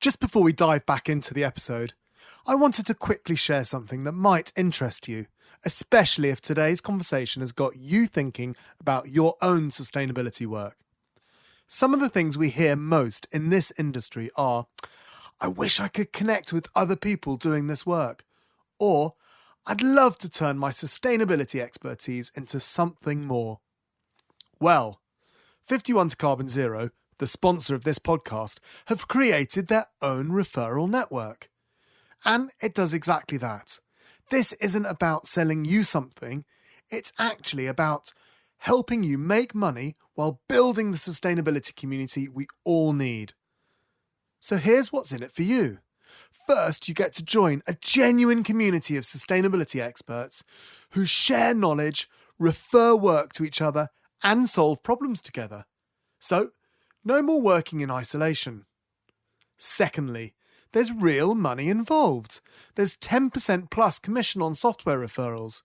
Just before we dive back into the episode, I wanted to quickly share something that might interest you, especially if today's conversation has got you thinking about your own sustainability work. Some of the things we hear most in this industry are, I wish I could connect with other people doing this work, or I'd love to turn my sustainability expertise into something more. Well, 51 to Carbon Zero, the sponsor of this podcast, have created their own referral network. And it does exactly that. This isn't about selling you something, it's actually about helping you make money while building the sustainability community we all need. So here's what's in it for you. First, you get to join a genuine community of sustainability experts who share knowledge, refer work to each other, and solve problems together. So, no more working in isolation. Secondly, there's real money involved. There's 10% plus commission on software referrals.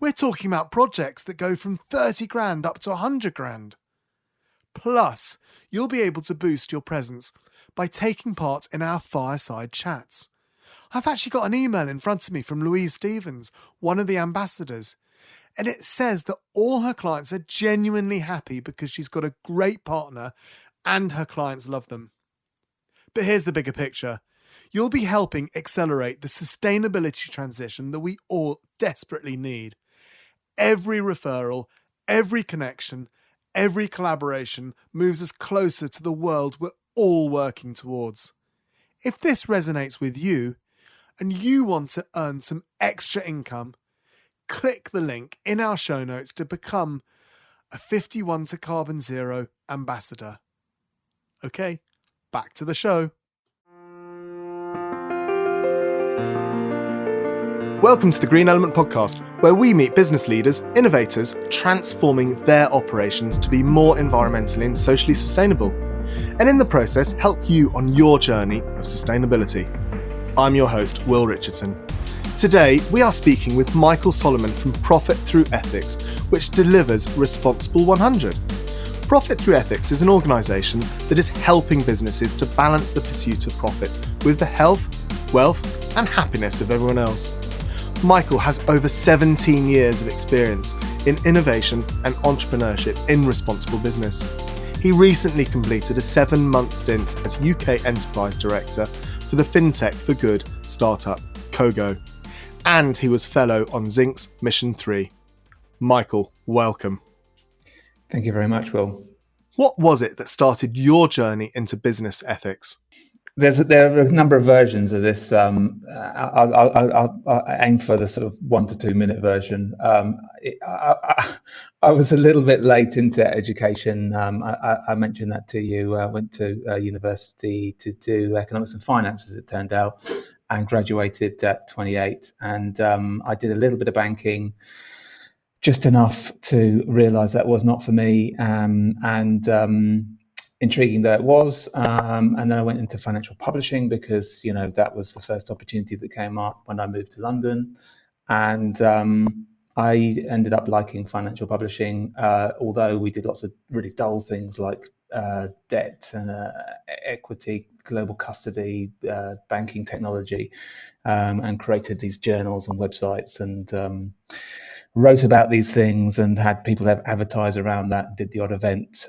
We're talking about projects that go from 30 grand up to 100 grand. Plus, you'll be able to boost your presence by taking part in our fireside chats. I've actually got an email in front of me from Louise Stevens, one of the ambassadors, and it says that all her clients are genuinely happy because she's got a great partner and her clients love them. But here's the bigger picture. You'll be helping accelerate the sustainability transition that we all desperately need. Every referral, every connection, every collaboration moves us closer to the world we're all working towards. If this resonates with you and you want to earn some extra income, click the link in our show notes to become a 51 to Carbon Zero ambassador. Okay, back to the show. Welcome to the Green Element Podcast, where we meet business leaders, innovators, transforming their operations to be more environmentally and socially sustainable, and in the process help you on your journey of sustainability. I'm your host, Will Richardson. Today, we are speaking with Michael Solomon from Profit Through Ethics, which delivers Responsible 100. Profit Through Ethics is an organisation that is helping businesses to balance the pursuit of profit with the health, wealth, and happiness of everyone else. Michael has over 17 years of experience in innovation and entrepreneurship in responsible business. He recently completed a 7-month stint as UK Enterprise Director for the FinTech for Good startup Kogo, and he was fellow on Zinc's Mission 3. Michael, welcome. Thank you very much, Will. What was it that started your journey into business ethics? There are a number of versions of this. I'll aim for the sort of 1 to 2 minute version. I was a little bit late into education. I mentioned that to you. I went to university to do economics and finance, as it turned out, and graduated at 28. And I did a little bit of banking, just enough to realise that was not for me. Intriguing though it was, and then I went into financial publishing because that was the first opportunity that came up when I moved to London, and I ended up liking financial publishing, although we did lots of really dull things like debt and equity, global custody, banking technology, and created these journals and websites and wrote about these things and had people advertise around that, did the odd event.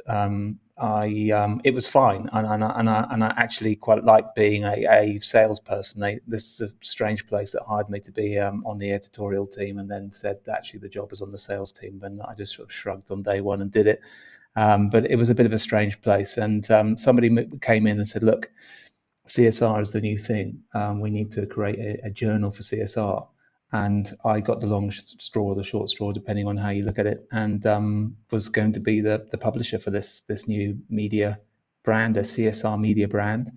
It was fine, and I actually quite liked being a salesperson. This is a strange place that hired me to be on the editorial team, and then said that actually the job was on the sales team, and I just sort of shrugged on day one and did it. But it was a bit of a strange place, and somebody came in and said, "Look, CSR is the new thing. We need to create a journal for CSR." And I got the long straw or the short straw, depending on how you look at it, and was going to be the publisher for this new media brand, a CSR media brand.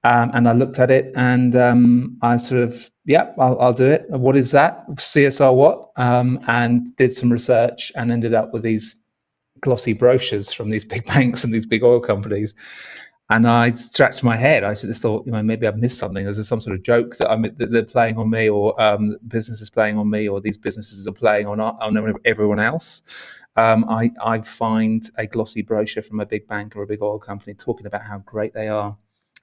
And I looked at it and I sort of, I'll do it. What is that? CSR what? And did some research and ended up with these glossy brochures from these big banks and these big oil companies. And I scratched my head. I just thought, maybe I've missed something. Is there some sort of joke that they're playing on me, or business is playing on me, or these businesses are playing on everyone else? I find a glossy brochure from a big bank or a big oil company talking about how great they are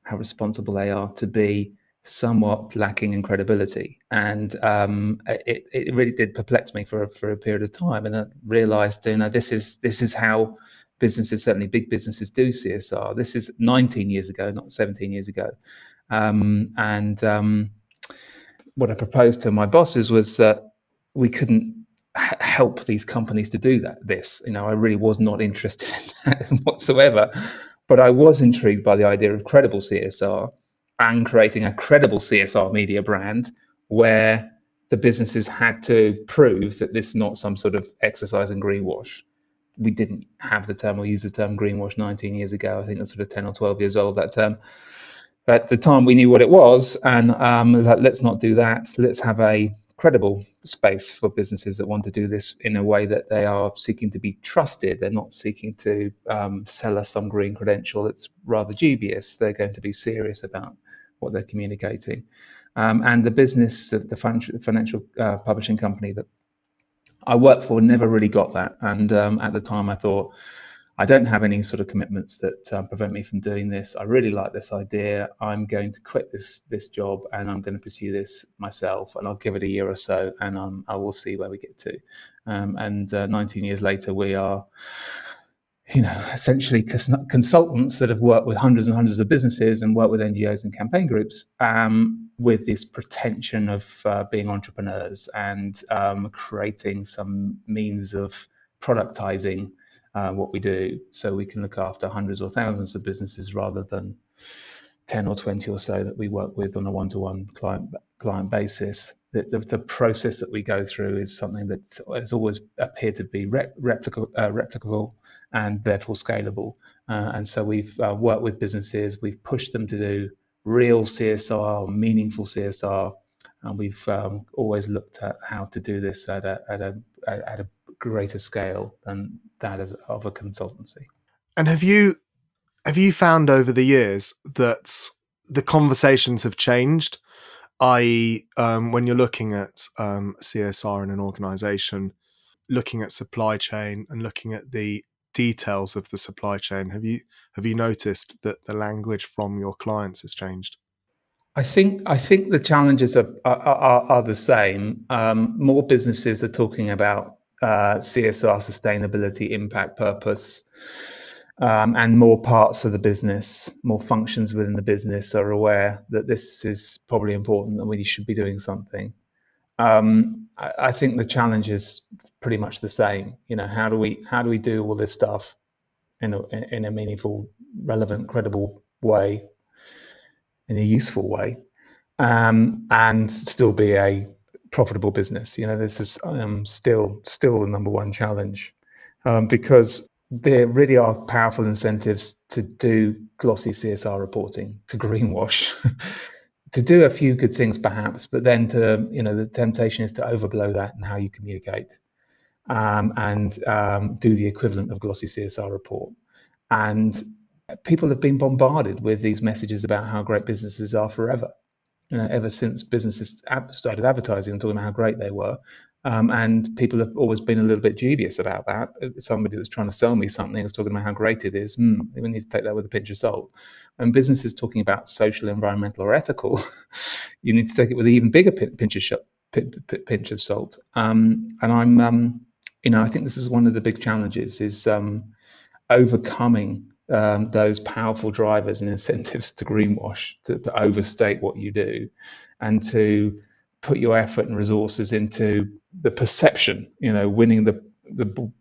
how responsible they are, to be somewhat lacking in credibility. And it really did perplex me for a period of time. And I realized, this is how businesses, certainly big businesses, do CSR. This is 19 years ago, not 17 years ago. And what I proposed to my bosses was that we couldn't help these companies to do this. I really was not interested in that whatsoever, but I was intrigued by the idea of credible CSR and creating a credible CSR media brand where the businesses had to prove that this is not some sort of exercise in greenwash. We didn't have the term or use the term greenwash 19 years ago. I think that's sort of 10 or 12 years old, that term. At the time, we knew what it was, and let's not do that. Let's have a credible space for businesses that want to do this in a way that they are seeking to be trusted. They're not seeking to sell us some green credential that's rather dubious. They're going to be serious about what they're communicating. And the business, the financial publishing company that I worked for, never really got that. And at the time, I thought, I don't have any sort of commitments that prevent me from doing this. I really like this idea. I'm going to quit this job and I'm going to pursue this myself. And I'll give it a year or so, and I will see where we get to. And 19 years later, we are, essentially consultants that have worked with hundreds and hundreds of businesses and worked with NGOs and campaign groups, with this pretension of being entrepreneurs and creating some means of productizing what we do, so we can look after hundreds or thousands of businesses rather than 10 or 20 or so that we work with on a one-to-one client basis. The process that we go through is something that has always appeared to be replicable and therefore scalable. And so we've worked with businesses, we've pushed them to do real CSR, meaningful CSR, and we've always looked at how to do this at a greater scale than that of a consultancy. And have you found over the years that the conversations have changed? I.e., when you're looking at CSR in an organization, looking at supply chain and looking at the details of the supply chain, have you noticed that the language from your clients has changed? I think the challenges are the same. More businesses are talking about CSR, sustainability, impact, purpose, and more parts of the business, more functions within the business are aware that this is probably important and we should be doing something. I think the challenge is pretty much the same. How do we do all this stuff in a meaningful, relevant, credible way, in a useful way, and still be a profitable business? This is still the number one challenge, because there really are powerful incentives to do glossy CSR reporting, to greenwash, to do a few good things perhaps, but then the temptation is to overblow that in how you communicate, and do the equivalent of glossy CSR report. And people have been bombarded with these messages about how great businesses are forever. Ever since businesses started advertising and talking about how great they were. And people have always been a little bit dubious about that. Somebody that's trying to sell me something is talking about how great it is. We need to take that with a pinch of salt. When businesses talking about social, environmental, or ethical, you need to take it with an even bigger pinch of salt. And I think this is one of the big challenges, is overcoming those powerful drivers and incentives to greenwash, to overstate what you do, and to put your effort and resources into the perception, winning the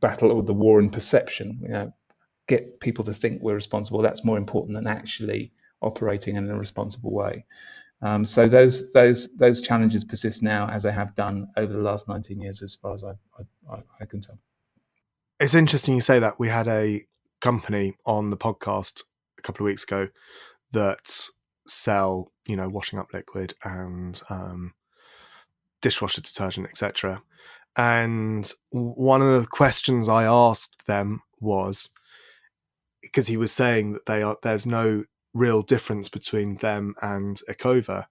battle or the war in perception. Get people to think we're responsible. That's more important than actually operating in a responsible way. So those challenges persist now, as they have done over the last 19 years, as far as I can tell. It's interesting you say that. We had a company on the podcast a couple of weeks ago that sell, washing up liquid and dishwasher detergent, etc. And one of the questions I asked them was, because he was saying that there's no real difference between them and Ecova,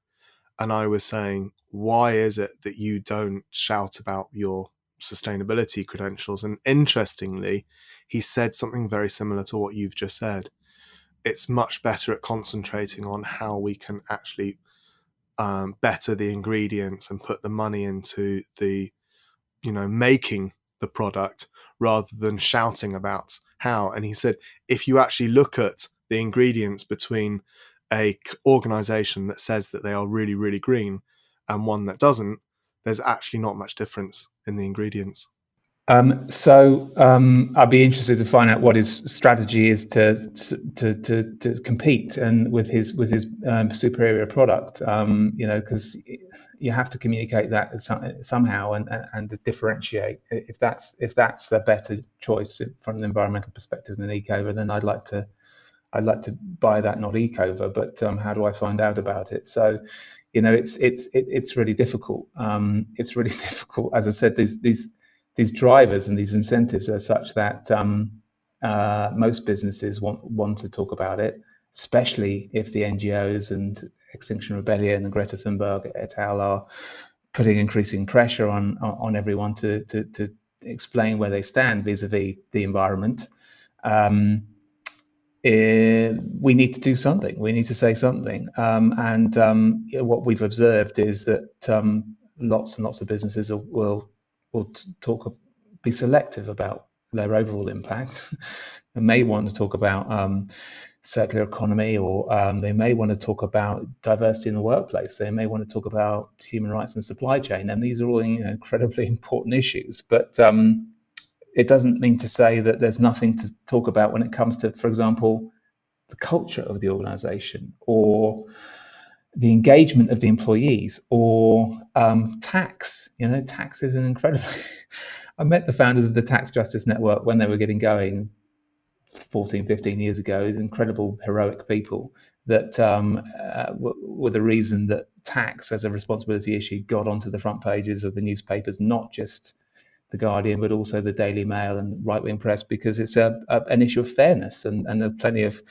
and I was saying, why is it that you don't shout about your sustainability credentials? And interestingly, he said something very similar to what you've just said. it's much better at concentrating on how we can actually better the ingredients and put the money into the, making the product rather than shouting about how. And he said, if you actually look at the ingredients between a organization that says that they are really, really green and one that doesn't, there's actually not much difference in the ingredients. I'd be interested to find out what his strategy is to compete and with his superior product. Because you have to communicate that somehow and to differentiate. If that's a better choice from an environmental perspective than Ecover, then I'd like to buy that, not Ecover. But how do I find out about it? So, it's really difficult. It's really difficult. As I said, these drivers and these incentives are such that most businesses want to talk about it, especially if the NGOs and Extinction Rebellion and Greta Thunberg et al. Are putting increasing pressure on everyone to explain where they stand vis-a-vis the environment. We need to do something. We need to say something. What we've observed is that lots and lots of businesses will be selective about their overall impact. They may want to talk about circular economy, or they may want to talk about diversity in the workplace. They may want to talk about human rights and supply chain, and these are all incredibly important issues. But it doesn't mean to say that there's nothing to talk about when it comes to, for example, the culture of the organization, or the engagement of the employees, or tax. Tax is an incredibly... I met the founders of the Tax Justice Network when they were getting going 14, 15 years ago. These incredible, heroic people that were the reason that tax as a responsibility issue got onto the front pages of the newspapers, not just the Guardian, but also the Daily Mail and right-wing press, because it's an issue of fairness. And there are plenty of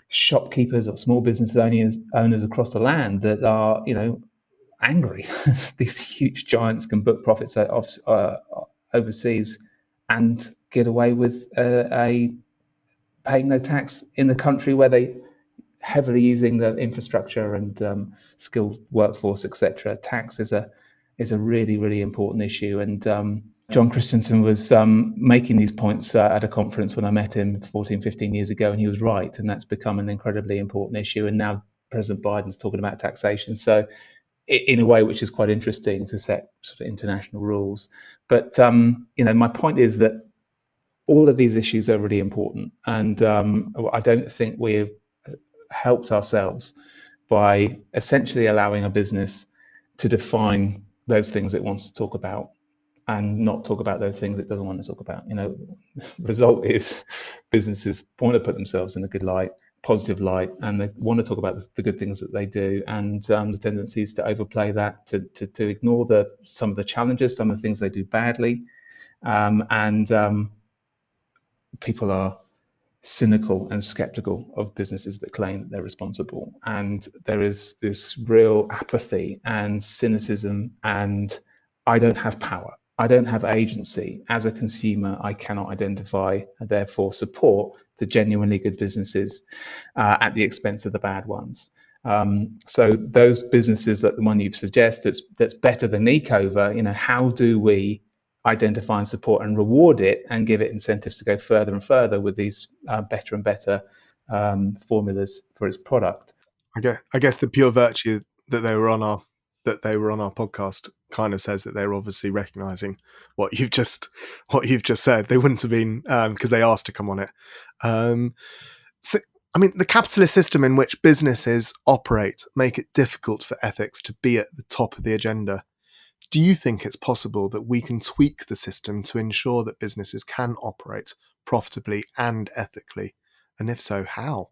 shopkeepers or small business owners across the land that are, angry. These huge giants can book profits overseas and get away with paying no tax in the country where they heavily using the infrastructure and skilled workforce, etc. Tax is a really, really important issue. And John Christensen was making these points at a conference when I met him 14, 15 years ago, and he was right. And that's become an incredibly important issue. And now President Biden's talking about taxation. So in a way which is quite interesting, to set sort of international rules. But, my point is that all of these issues are really important. And I don't think we've helped ourselves by essentially allowing a business to define those things it wants to talk about and not talk about those things it doesn't want to talk about. The result is businesses want to put themselves in a good light, positive light, and they want to talk about the good things that they do, and the tendencies to overplay that, to ignore some of the challenges, some of the things they do badly, and people are cynical and skeptical of businesses that claim that they're responsible, and there is this real apathy and cynicism, and I don't have power, I don't have agency. As a consumer, I cannot identify and therefore support the genuinely good businesses at the expense of the bad ones. So those businesses, that the one you've suggested, that's better than Ecover, how do we identify and support and reward it and give it incentives to go further and further with these better and better formulas for its product? I guess the pure virtue that they were on our podcast kind of says that they're obviously recognizing what you've just said. They wouldn't have been, because they asked to come on it. So, the capitalist system in which businesses operate make it difficult for ethics to be at the top of the agenda. Do you think it's possible that we can tweak the system to ensure that businesses can operate profitably and ethically? And if so, how?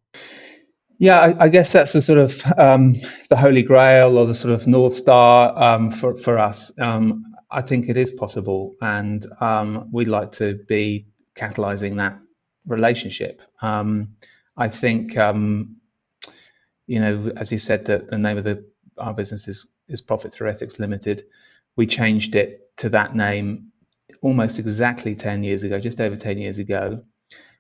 Yeah, I guess that's the sort of the holy grail, or the sort of North Star for us. I think it is possible, and we'd like to be catalyzing that relationship. I think, as you said, that the name of our business is Profit Through Ethics Limited. We changed it to that name almost exactly 10 years ago, just over 10 years ago,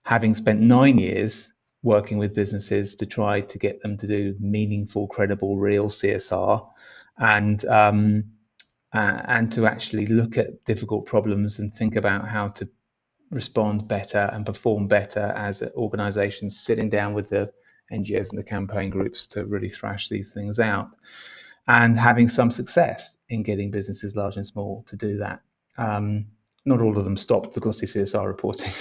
having spent 9 years working with businesses to try to get them to do meaningful, credible, real CSR, and to actually look at difficult problems and think about how to respond better and perform better as organizations, sitting down with the NGOs and the campaign groups to really thrash these things out, and having some success in getting businesses large and small to do that. Not all of them stopped the glossy CSR reporting,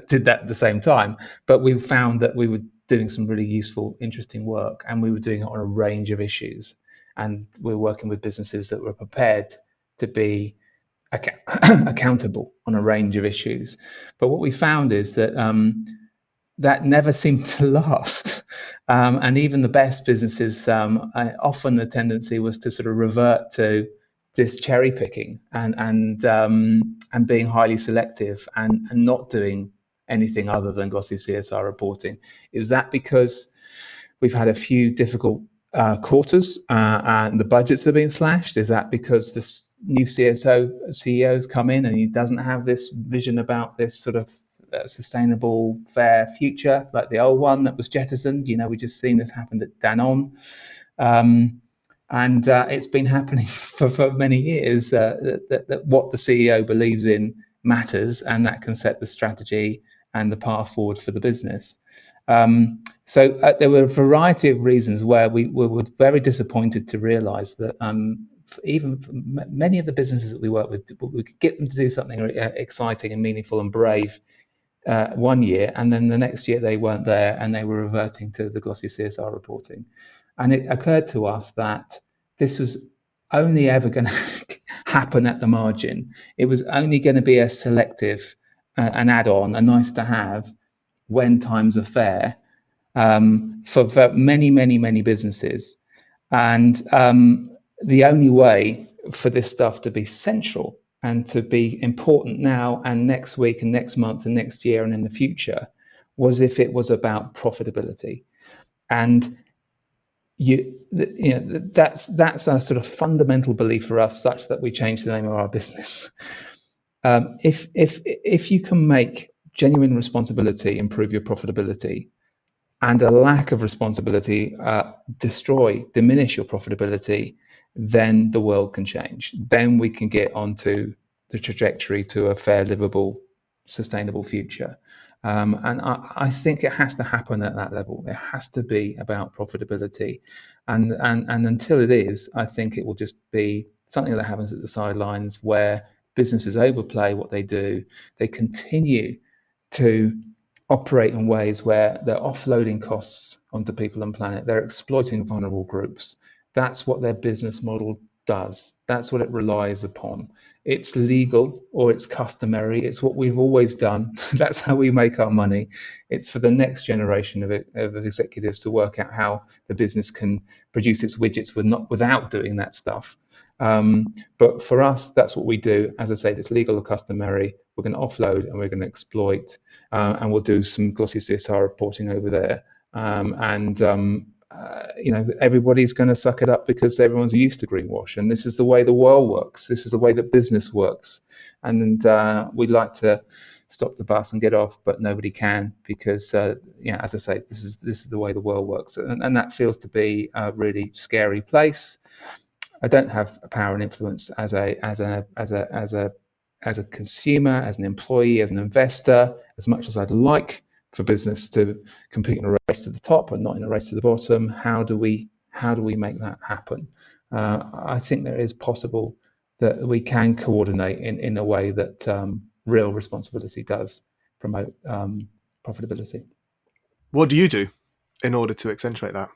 did that at the same time, but we found that we were doing some really useful, interesting work, and we were doing it on a range of issues. And we were working with businesses that were prepared to be accountable on a range of issues. But what we found is that that never seemed to last. And even the best businesses, often the tendency was to sort of revert to this cherry picking and being highly selective and not doing anything other than glossy CSR reporting. Is that because we've had a few difficult quarters and the budgets have been slashed? Is that because this new CEO's come in and he doesn't have this vision about this sort of sustainable, fair future like the old one that was jettisoned? We just seen this happen at Danone. And it's been happening for many years, that what the CEO believes in matters, and that can set the strategy and the path forward for the business. So there were a variety of reasons where we were very disappointed to realize that even many of the businesses that we work with, we could get them to do something exciting and meaningful and brave one year, and then the next year they weren't there and they were reverting to the glossy CSR reporting. And it occurred to us that this was only ever going to happen at the margin. It was only going to be a selective, an add-on, a nice to have when times are fair, for many, many, many businesses. And the only way for this stuff to be central and to be important now and next week and next month and next year and in the future was if it was about profitability. And that's a sort of fundamental belief for us, such that we changed the name of our business. If you can make genuine responsibility improve your profitability, and a lack of responsibility diminish your profitability, then the world can change. Then we can get onto the trajectory to a fair, livable, sustainable future. And I think it has to happen at that level. It has to be about profitability. And until it is, I think it will just be something that happens at the sidelines, where businesses overplay what they do. They continue to operate in ways where they're offloading costs onto people and planet. They're exploiting vulnerable groups. That's what their business model does. That's what it relies upon. It's legal, or it's customary. It's what we've always done. That's how we make our money. It's for the next generation of executives to work out how the business can produce its widgets without doing that stuff. But for us, that's what we do. As I say, it's legal or customary. We're going to offload and we're going to exploit, and we'll do some glossy CSR reporting over there. Everybody's going to suck it up because everyone's used to greenwash, and this is the way the world works. This is the way that business works, and we'd like to stop the bus and get off, but nobody can, because as I say, this is the way the world works, and that feels to be a really scary place. I don't have power and influence as a consumer, as an employee, as an investor, as much as I'd like for business to compete in a race to the top and not in a race to the bottom. How do we make that happen? I think there is possible that we can coordinate in a way that real responsibility does promote profitability. What do you do in order to accentuate that?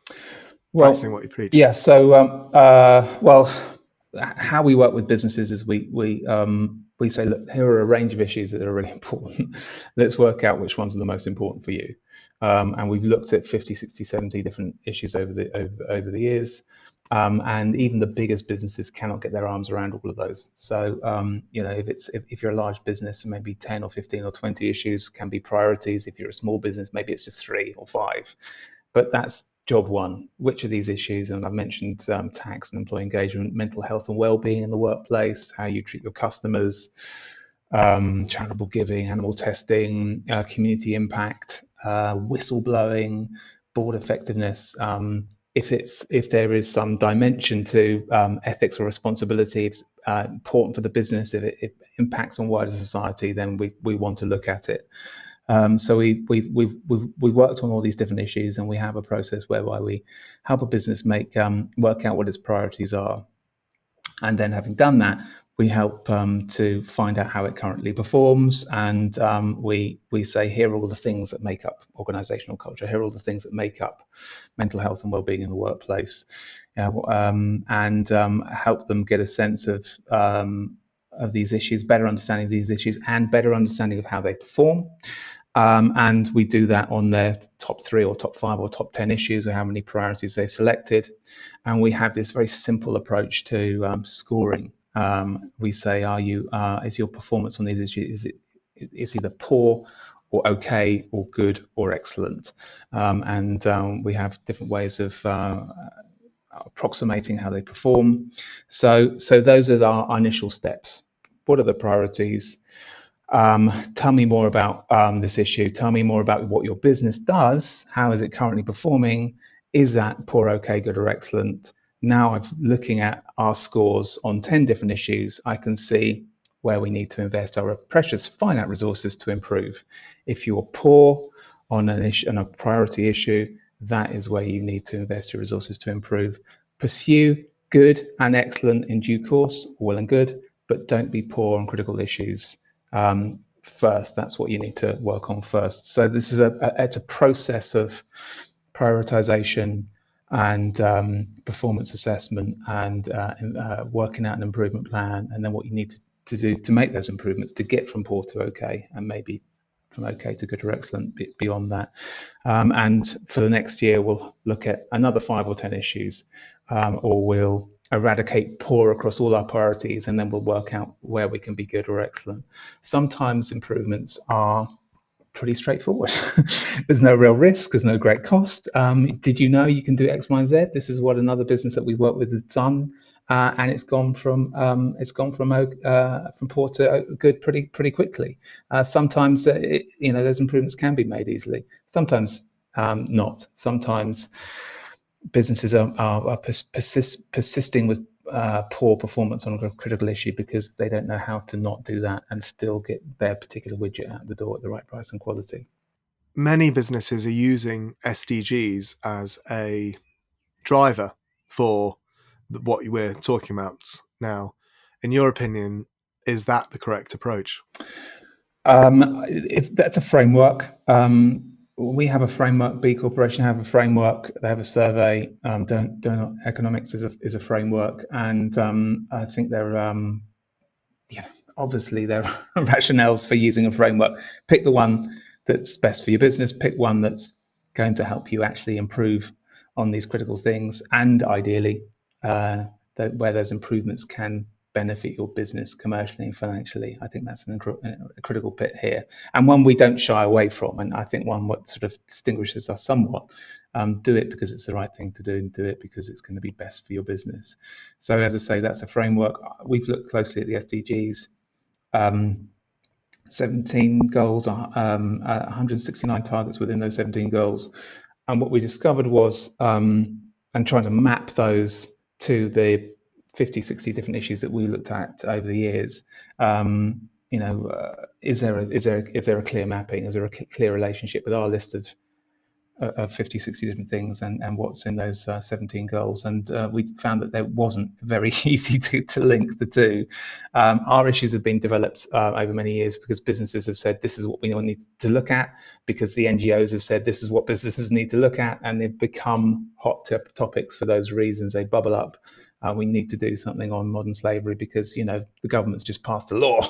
Well, practicing what you preach. Yeah. So, how we work with businesses is we say, look, here are a range of issues that are really important. Let's work out which ones are the most important for you. And we've looked at 50, 60, 70 different issues over the years. And even the biggest businesses cannot get their arms around all of those. So, if you're a large business, maybe 10 or 15 or 20 issues can be priorities. If you're a small business, maybe it's just 3 or 5. But that's job one. Which of these issues, and I've mentioned tax and employee engagement, mental health and well-being in the workplace, how you treat your customers, charitable giving, animal testing, community impact, whistleblowing, board effectiveness. If there is some dimension to ethics or responsibility, if it's important for the business, if it impacts on wider society, then we want to look at it. So we've worked on all these different issues, and we have a process whereby we help a business work out what its priorities are, and then having done that, we help to find out how it currently performs, and we say, here are all the things that make up organizational culture, here are all the things that make up mental health and well-being in the workplace, and help them get a sense of these issues, better understanding of these issues, and better understanding of how they perform. And we do that on their top 3 or top 5 or top 10 issues, or how many priorities they've selected. And we have this very simple approach to scoring. We say, is your performance on these issues, is either poor or okay or good or excellent? And we have different ways of approximating how they perform. So those are our initial steps. What are the priorities? Tell me more about this issue. Tell me more about what your business does. How is it currently performing? Is that poor, okay, good, or excellent? Now I'm looking at our scores on 10 different issues. I can see where we need to invest our precious finite resources to improve. If you're poor on an issue, on a priority issue, that is where you need to invest your resources to improve. Pursue good and excellent in due course, well and good, but don't be poor on critical issues. First, that's what you need to work on first. So this is it's a process of prioritization and performance assessment, and working out an improvement plan, and then what you need to do to make those improvements to get from poor to okay, and maybe from okay to good or excellent beyond that. And for the next year, we'll look at another 5 or 10 issues, or we'll eradicate poor across all our priorities, and then we'll work out where we can be good or excellent. Sometimes improvements are pretty straightforward. There's no real risk, there's no great cost. Did you know you can do X, Y, and Z? This is what another business that we work with has done, and it's gone from poor to good pretty quickly. Sometimes those improvements can be made easily. Sometimes not. Sometimes businesses are persisting with poor performance on a critical issue because they don't know how to not do that and still get their particular widget out the door at the right price and quality. Many businesses are using SDGs as a driver for what we're talking about now. In your opinion, is that the correct approach? That's a framework. We have a framework. B Corporation have a framework. They have a survey. Donut Economics is a framework, and I think obviously there are rationales for using a framework. Pick the one that's best for your business. Pick one that's going to help you actually improve on these critical things, and ideally, where those improvements can benefit your business commercially and financially. I think that's a critical bit here, and one we don't shy away from, and I think one what sort of distinguishes us somewhat. Do it because it's the right thing to do, and do it because it's going to be best for your business. So as I say, that's a framework. We've looked closely at the SDGs. 17 goals, 169 targets within those 17 goals. And what we discovered was, and trying to map those to the 50, 60 different issues that we looked at over the years, is there a clear mapping? Is there a clear relationship with our list of 50, 60 different things and what's in those 17 goals? And we found that there wasn't very easy to link the two. Our issues have been developed over many years because businesses have said this is what we need to look at, because the NGOs have said this is what businesses need to look at, and they've become hot topics for those reasons. They bubble up. We need to do something on modern slavery because, the government's just passed a law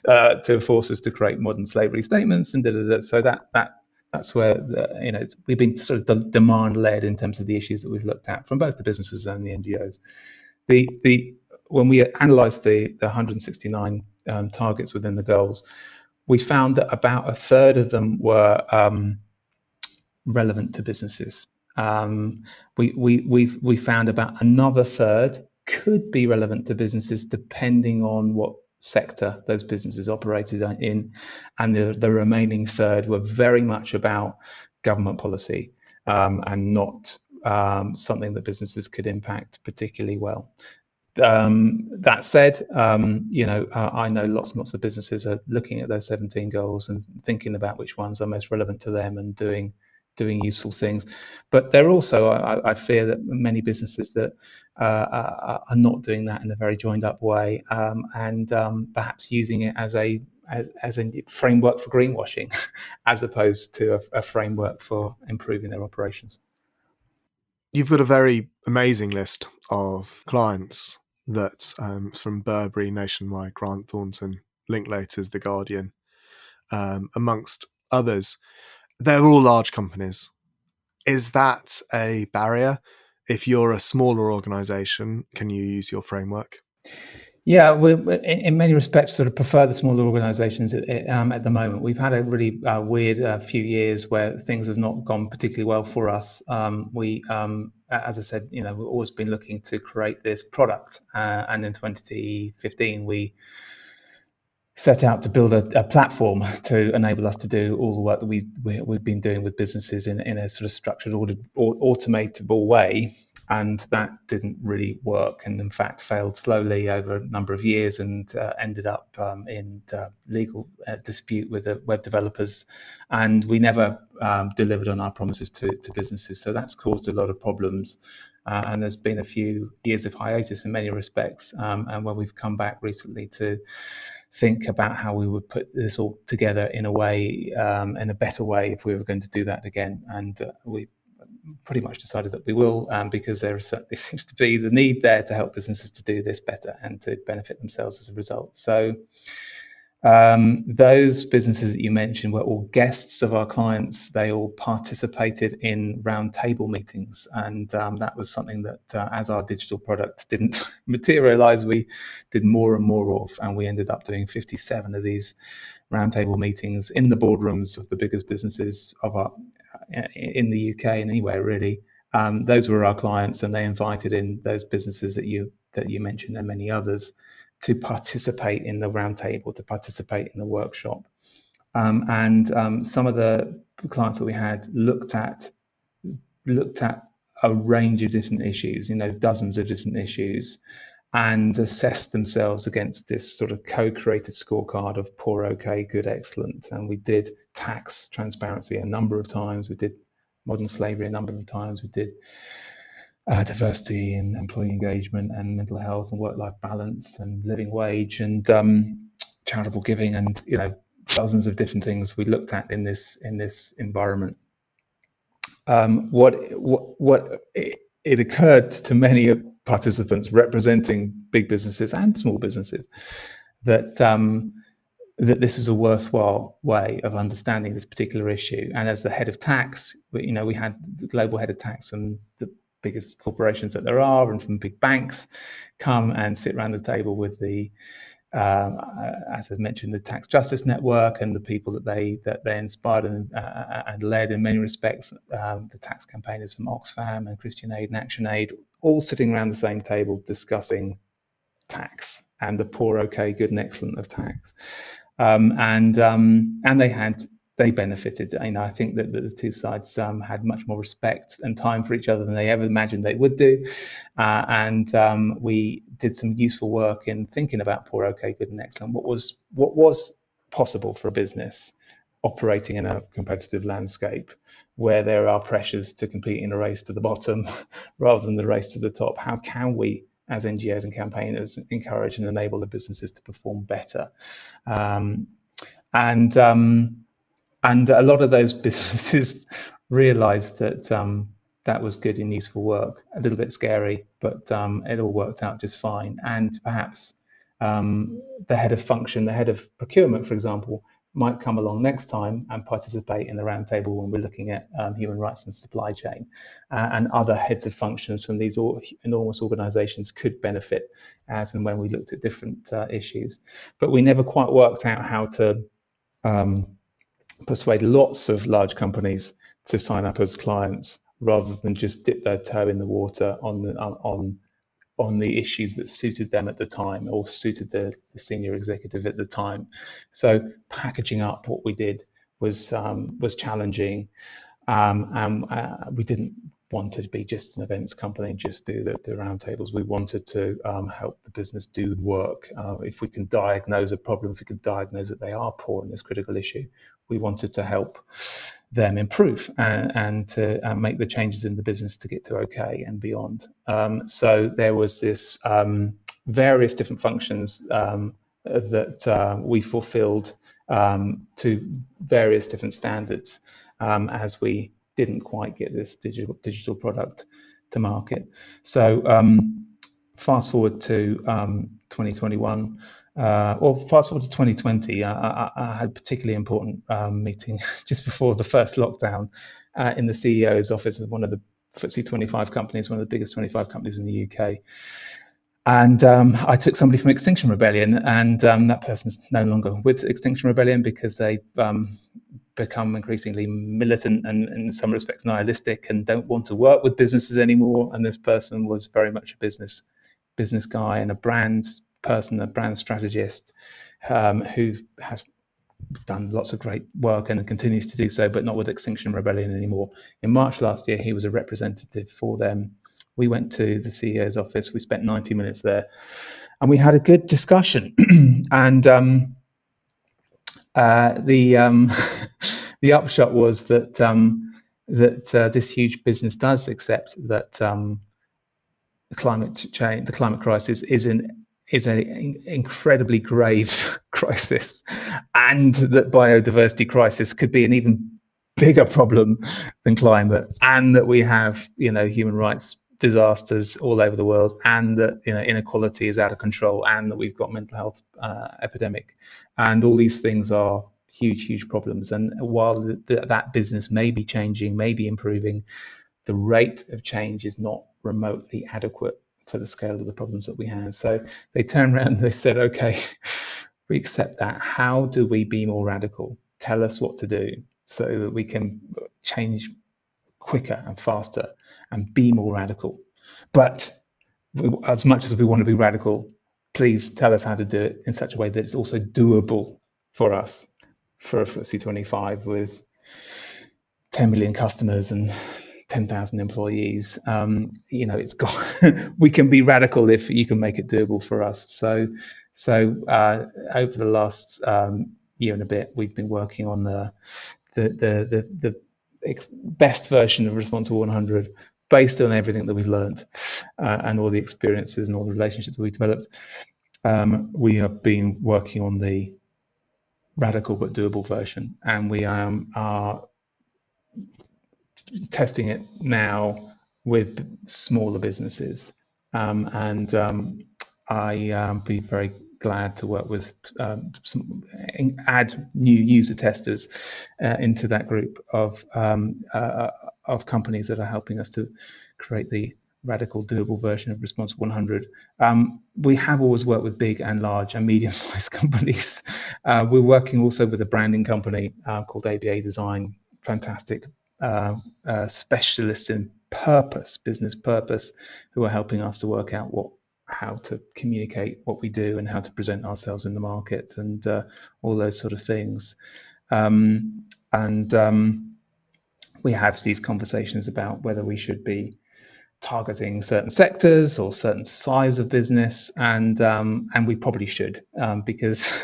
to force us to create modern slavery statements, and so that's where we've been sort of demand-led in terms of the issues that we've looked at from both the businesses and the NGOs. When we analysed the 169 targets within the goals, we found that about a third of them were relevant to businesses. We found about another third could be relevant to businesses depending on what sector those businesses operated in, and the remaining third were very much about government policy, and not something that businesses could impact particularly well. That said, I know lots and lots of businesses are looking at those 17 goals and thinking about which ones are most relevant to them and doing useful things. But they're also, I fear that many businesses that are not doing that in a very joined up way, and perhaps using it as a framework for greenwashing, as opposed to a framework for improving their operations. You've got a very amazing list of clients that's from Burberry, Nationwide, Grant Thornton, Linklaters, The Guardian, amongst others. They're all large companies. Is that a barrier? If you're a smaller organization, can you use your framework? Yeah, we in many respects sort of prefer the smaller organisations at the moment. We've had a really weird few years where things have not gone particularly well for us. As I said, we've always been looking to create this product, and in 2015 we set out to build a platform to enable us to do all the work that we've been doing with businesses in a sort of structured, automatable way. And that didn't really work, and in fact failed slowly over a number of years, and ended up in legal dispute with the web developers, and we never delivered on our promises to businesses. So that's caused a lot of problems, and there's been a few years of hiatus in many respects, and when we've come back recently to think about how we would put this all together in a way, in a better way, if we were going to do that again, and we pretty much decided that we will, because there certainly seems to be the need there to help businesses to do this better and to benefit themselves as a result. So those businesses that you mentioned were all guests of our clients. They all participated in roundtable meetings, and that was something that, as our digital product didn't materialize, we did more and more of, and we ended up doing 57 of these roundtable meetings in the boardrooms of the biggest businesses in the UK and anywhere really. Those were our clients, and they invited in those businesses that you mentioned and many others to participate in the roundtable, to participate in the workshop. And some of the clients that we had looked at a range of different issues, dozens of different issues, and assessed themselves against this sort of co-created scorecard of poor, okay, good, excellent. And we did tax transparency a number of times. We did modern slavery a number of times. We did diversity and employee engagement and mental health and work-life balance and living wage and charitable giving, and dozens of different things we looked at in this environment. What it occurred to many participants representing big businesses and small businesses that this is a worthwhile way of understanding this particular issue. And as the head of tax, we had the global head of tax from the biggest corporations that there are and from big banks come and sit around the table with the as I mentioned, the Tax Justice Network and the people that they inspired and led in many respects, the tax campaigners from Oxfam and Christian Aid and Action Aid, all sitting around the same table discussing tax and the poor, okay, good, and excellent of tax, and they benefited. I think that the two sides had much more respect and time for each other than they ever imagined they would do, and we did some useful work in thinking about poor, okay, good, and excellent. What was possible for a business operating in a competitive landscape where there are pressures to compete in a race to the bottom rather than the race to the top? How can we, as NGOs and campaigners, encourage and enable the businesses to perform better? And a lot of those businesses realized that that was good and useful work. A little bit scary, but it all worked out just fine. And perhaps the head of function, the head of procurement, for example, might come along next time and participate in the roundtable when we're looking at human rights and supply chain. And other heads of functions from these enormous organizations could benefit as and when we looked at different issues. But we never quite worked out how to persuade lots of large companies to sign up as clients rather than just dip their toe in the water on on the issues that suited them at the time or suited the senior executive at the time. So packaging up what we did was challenging, and we didn't want to be just an events company and just do the roundtables. We wanted to help the business do work. If we can diagnose a problem, if we can diagnose that they are poor in this critical issue, we wanted to help them improve and to make the changes in the business to get to okay and beyond. So there was this various different functions that we fulfilled to various different standards as we didn't quite get this digital product to market. So fast forward to 2021, or fast forward to 2020, I had a particularly important meeting just before the first lockdown in the CEO's office of one of the FTSE 25 companies, one of the biggest 25 companies in the UK. And I took somebody from Extinction Rebellion, and that person's no longer with Extinction Rebellion because they've become increasingly militant and in some respects nihilistic and don't want to work with businesses anymore. And this person was very much a business guy and a brand person, a brand strategist who has done lots of great work and continues to do so, but not with Extinction Rebellion anymore. In March last year, he was a representative for them. We went to the CEO's office. We spent 90 minutes there, and we had a good discussion. And the upshot was that this huge business does accept that the climate change, the climate crisis, is an incredibly grave crisis, and that biodiversity crisis could be an even bigger problem than climate, and that we have human rights disasters all over the world, and that inequality is out of control, and that we've got mental health epidemic, and all these things are huge problems. And while that business may be changing, may be improving, the rate of change is not remotely adequate for the scale of the problems that we have. So they turned around and they said, okay, we accept that. How do we be more radical? Tell us what to do so that we can change quicker and faster and be more radical. But as much as we want to be radical, please tell us how to do it in such a way that it's also doable for us, for a FTSE 25 with 10 million customers and 10,000 employees. It's got we can be radical if you can make it doable for us. So over the last year and a bit, we've been working on the best version of Responsible 100 based on everything that we've learned and all the experiences and all the relationships that we've developed. We have been working on the radical but doable version, and we are testing it now with smaller businesses. I be very glad to work with add new user testers into that group of companies that are helping us to create the radical, doable version of Responsible 100. We have always worked with big and large and medium-sized companies. We're working also with a branding company called ABA Design, fantastic specialists in business purpose, who are helping us to work out how to communicate what we do and how to present ourselves in the market and all those sort of things. We have these conversations about whether we should be targeting certain sectors or certain size of business, and we probably should, because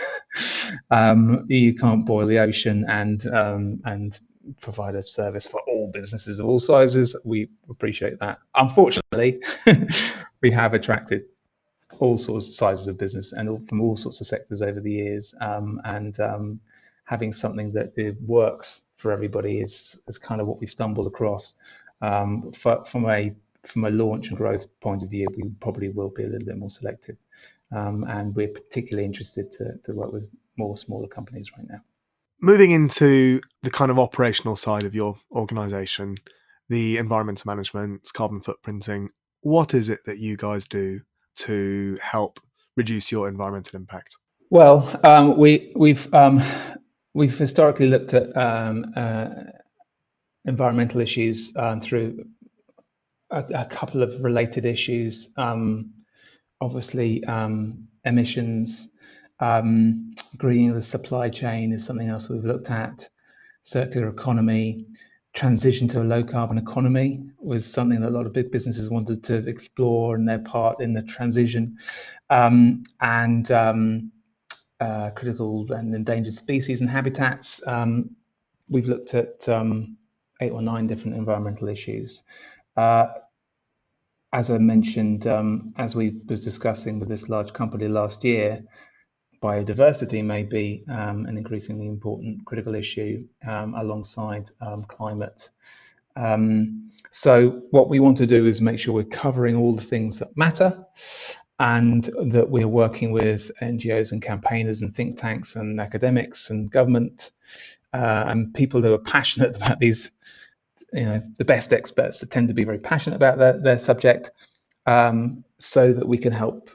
you can't boil the ocean and provide a service for all businesses of all sizes. We appreciate that. Unfortunately, we have attracted all sorts of sizes of business and from all sorts of sectors over the years, having something that works for everybody is kind of what we stumbled across. From a launch and growth point of view, we probably will be a little bit more selective, and we're particularly interested to work with more smaller companies right now. Moving into the kind of operational side of your organisation, the environmental management, carbon footprinting, what is it that you guys do to help reduce your environmental impact? Well, we've historically looked at environmental issues through a couple of related issues. obviously, emissions, greening the supply chain is something else we've looked at. Circular economy, transition to a low carbon economy was something that a lot of big businesses wanted to explore and their part in the transition. Critical and endangered species and habitats. We've looked at 8 or 9 different environmental issues. As I mentioned, as we were discussing with this large company last year, biodiversity may be an increasingly important critical issue alongside climate. So what we want to do is make sure we're covering all the things that matter, and that we're working with NGOs and campaigners and think tanks and academics and government and people who are passionate about these, the best experts that tend to be very passionate about their subject, so that we can help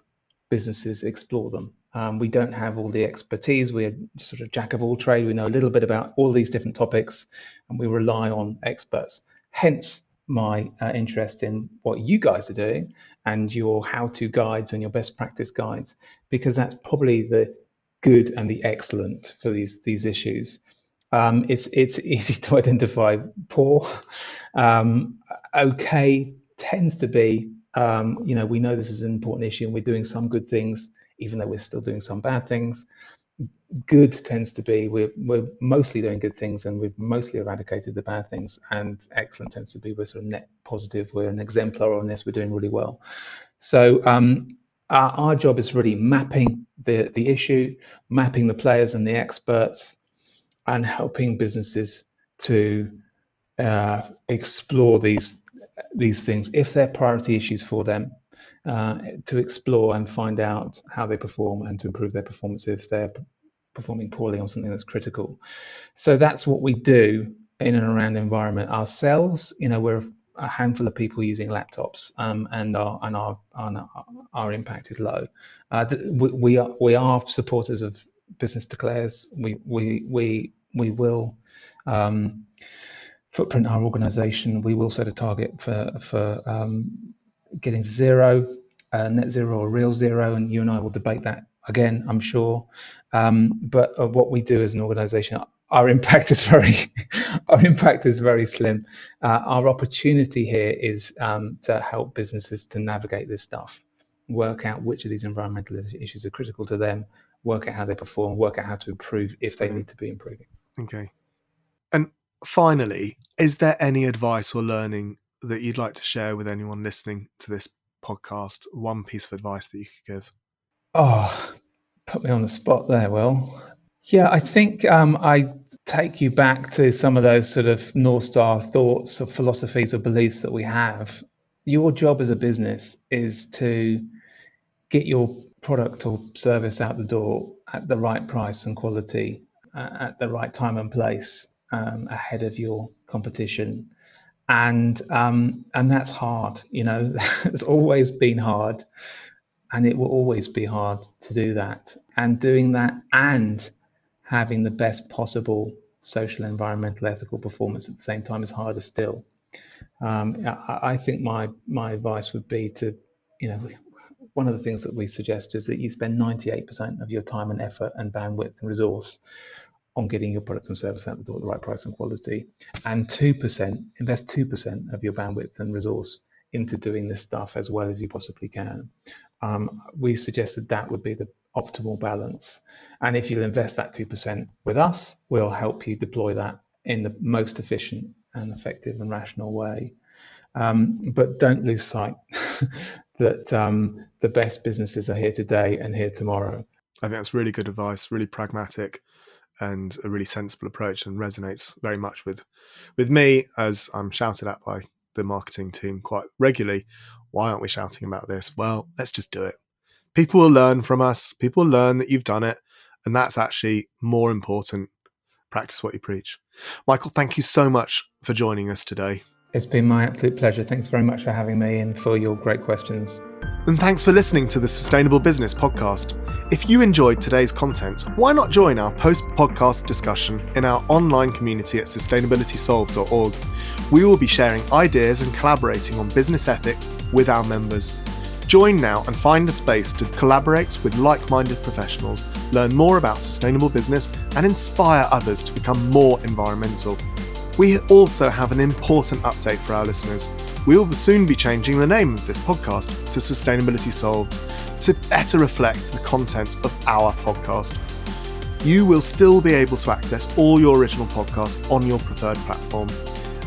businesses explore them. We don't have all the expertise. We're sort of jack of all trade. We know a little bit about all these different topics, and we rely on experts. Hence my interest in what you guys are doing and your how-to guides and your best practice guides, because that's probably the good and the excellent for these issues. It's easy to identify poor. Okay tends to be, we know this is an important issue and we're doing some good things, even though we're still doing some bad things. Good tends to be we're mostly doing good things and we've mostly eradicated the bad things, and excellent tends to be we're sort of net positive, we're an exemplar on this, we're doing really well. So our job is really mapping the issue, mapping the players and the experts, and helping businesses to explore these things if they're priority issues for them, to explore and find out how they perform and to improve their performance if they're performing poorly on something that's critical. So that's what we do in and around the environment ourselves. We're a handful of people using laptops, and our impact is low. We are supporters of business declares. We will footprint our organisation. We will set a target for getting zero, net zero or real zero, and you and I will debate that again, I'm sure. But what we do as an organisation, our impact is very slim. Our opportunity here is to help businesses to navigate this stuff, work out which of these environmental issues are critical to them, work out how they perform, work out how to improve if they need to be improving. Okay. And finally, is there any advice or learning that you'd like to share with anyone listening to this podcast? One piece of advice that you could give? Oh, put me on the spot there, Will. Yeah, I think I take you back to some of those sort of North Star thoughts or philosophies or beliefs that we have. Your job as a business is to get your product or service out the door at the right price and quality, at the right time and place, ahead of your competition. And that's hard, it's always been hard, and it will always be hard to do that. And doing that and having the best possible social, environmental, ethical performance at the same time is harder still. I think my advice would be to, one of the things that we suggest is that you spend 98% of your time and effort and bandwidth and resource on getting your product and service out the door at the right price and quality, and invest 2% of your bandwidth and resource into doing this stuff as well as you possibly can. We suggested that would be the optimal balance. And if you'll invest that 2% with us, we'll help you deploy that in the most efficient and effective and rational way. But don't lose sight that the best businesses are here today and here tomorrow. I think that's really good advice, really pragmatic, and a really sensible approach, and resonates very much with me, as I'm shouted at by the marketing team quite regularly. Why aren't we shouting about this? Well, let's just do it. People will learn from us. People will learn that you've done it. And that's actually more important. Practice what you preach. Michael, thank you so much for joining us today. It's been my absolute pleasure. Thanks very much for having me and for your great questions. And thanks for listening to the Sustainable Business Podcast. If you enjoyed today's content, why not join our post-podcast discussion in our online community at sustainabilitysolved.org. We will be sharing ideas and collaborating on business ethics with our members. Join now and find a space to collaborate with like-minded professionals, learn more about sustainable business, and inspire others to become more environmental. We also have an important update for our listeners. We will soon be changing the name of this podcast to Sustainability Solved to better reflect the content of our podcast. You will still be able to access all your original podcasts on your preferred platform.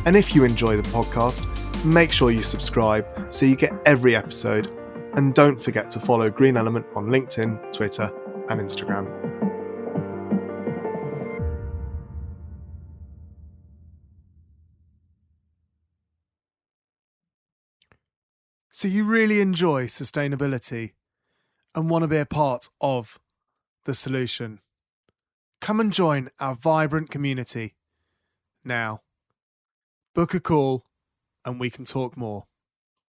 And if you enjoy the podcast, make sure you subscribe so you get every episode. And don't forget to follow Green Element on LinkedIn, Twitter, and Instagram. So you really enjoy sustainability and want to be a part of the solution? Come and join our vibrant community now. Book a call and we can talk more.